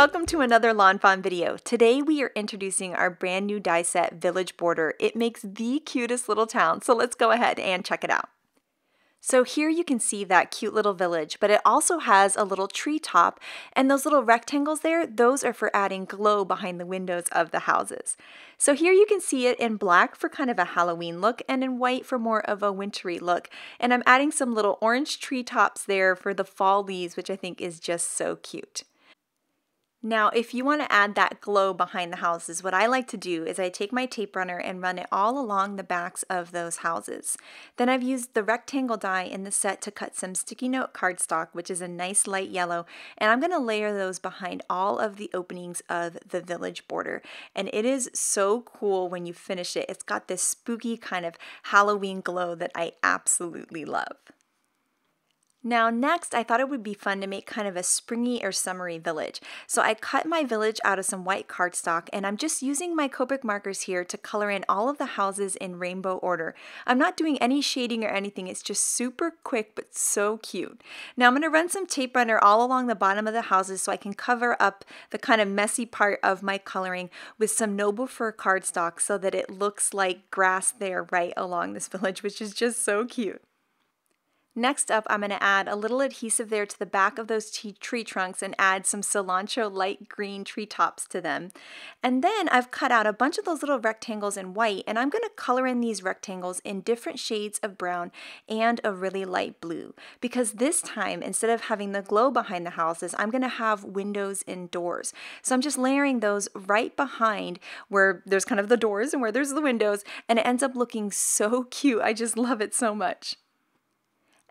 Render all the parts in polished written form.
Welcome to another Lawn Fawn video. Today we are introducing our brand new die set, Village Border. It makes the cutest little town, so let's go ahead and check it out. So here you can see that cute little village, but it also has a little treetop, and those little rectangles there, those are for adding glow behind the windows of the houses. So here you can see it in black for kind of a Halloween look and in white for more of a wintry look. And I'm adding some little orange treetops there for the fall leaves, which I think is just so cute. Now, if you want to add that glow behind the houses, what I like to do is I take my tape runner and run it all along the backs of those houses. Then I've used the rectangle die in the set to cut some sticky note cardstock, which is a nice light yellow, and I'm going to layer those behind all of the openings of the village border. And it is so cool when you finish it. It's got this spooky kind of Halloween glow that I absolutely love. Now next, I thought it would be fun to make kind of a springy or summery village. So I cut my village out of some white cardstock, and I'm just using my Copic markers here to color in all of the houses in rainbow order. I'm not doing any shading or anything, it's just super quick but so cute. Now I'm going to run some tape runner all along the bottom of the houses so I can cover up the kind of messy part of my coloring with some noble fir cardstock so that it looks like grass there right along this village, which is just so cute. Next up, I'm going to add a little adhesive there to the back of those tree trunks and add some cilantro light green treetops to them. And then I've cut out a bunch of those little rectangles in white, and I'm going to color in these rectangles in different shades of brown and a really light blue. Because this time, instead of having the glow behind the houses, I'm going to have windows indoors. So I'm just layering those right behind where there's kind of the doors and where there's the windows, and it ends up looking so cute. I just love it so much.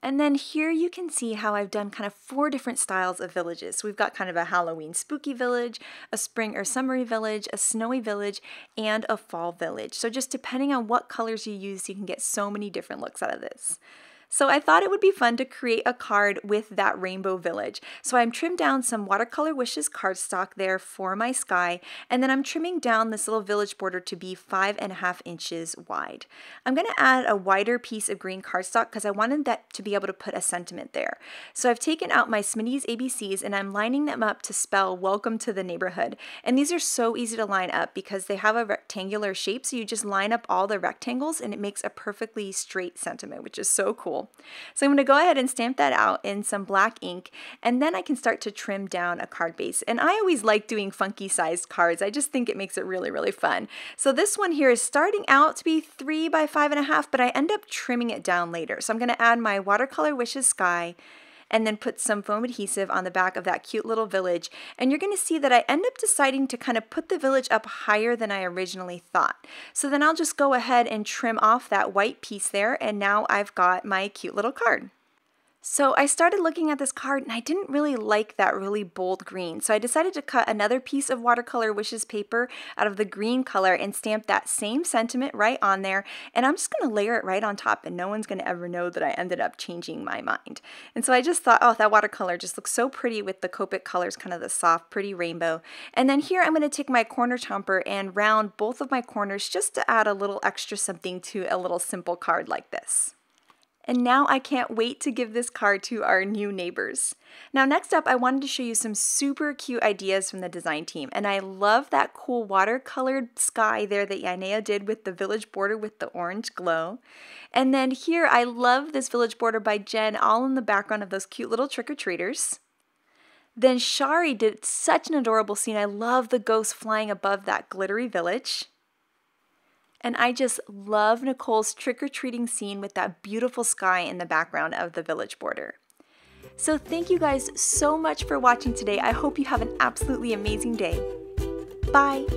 And then here you can see how I've done kind of 4 different styles of villages. So we've got kind of a Halloween spooky village, a spring or summery village, a snowy village, and a fall village. So just depending on what colors you use, you can get so many different looks out of this. So I thought it would be fun to create a card with that rainbow village. So I'm trimmed down some Watercolor Wishes cardstock there for my sky, and then I'm trimming down this little village border to be 5.5 inches wide. I'm going to add a wider piece of green cardstock because I wanted that to be able to put a sentiment there. So I've taken out my Smitty's ABCs and I'm lining them up to spell welcome to the neighborhood. And these are so easy to line up because they have a rectangular shape, so you just line up all the rectangles and it makes a perfectly straight sentiment, which is so cool. So I'm going to go ahead and stamp that out in some black ink, and then I can start to trim down a card base. And I always like doing funky sized cards. I just think it makes it really, really fun. So this one here is starting out to be 3 by 5.5, but I end up trimming it down later. So I'm going to add my Watercolor Wishes sky and then put some foam adhesive on the back of that cute little village. And you're going to see that I end up deciding to kind of put the village up higher than I originally thought. So then I'll just go ahead and trim off that white piece there, and now I've got my cute little card. So I started looking at this card and I didn't really like that really bold green. So I decided to cut another piece of Watercolor Wishes paper out of the green color and stamp that same sentiment right on there. And I'm just going to layer it right on top, and no one's going to ever know that I ended up changing my mind. And so I just thought, oh, that watercolor just looks so pretty with the Copic colors, kind of the soft, pretty rainbow. And then here I'm going to take my corner chomper and round both of my corners just to add a little extra something to a little simple card like this. And now I can't wait to give this card to our new neighbors. Now next up, I wanted to show you some super cute ideas from the design team. And I love that cool watercolored sky there that Yanea did with the village border with the orange glow. And then here, I love this village border by Jen, all in the background of those cute little trick-or-treaters. Then Shari did such an adorable scene. I love the ghost flying above that glittery village. And I just love Nicole's trick-or-treating scene with that beautiful sky in the background of the village border. So thank you guys so much for watching today. I hope you have an absolutely amazing day. Bye!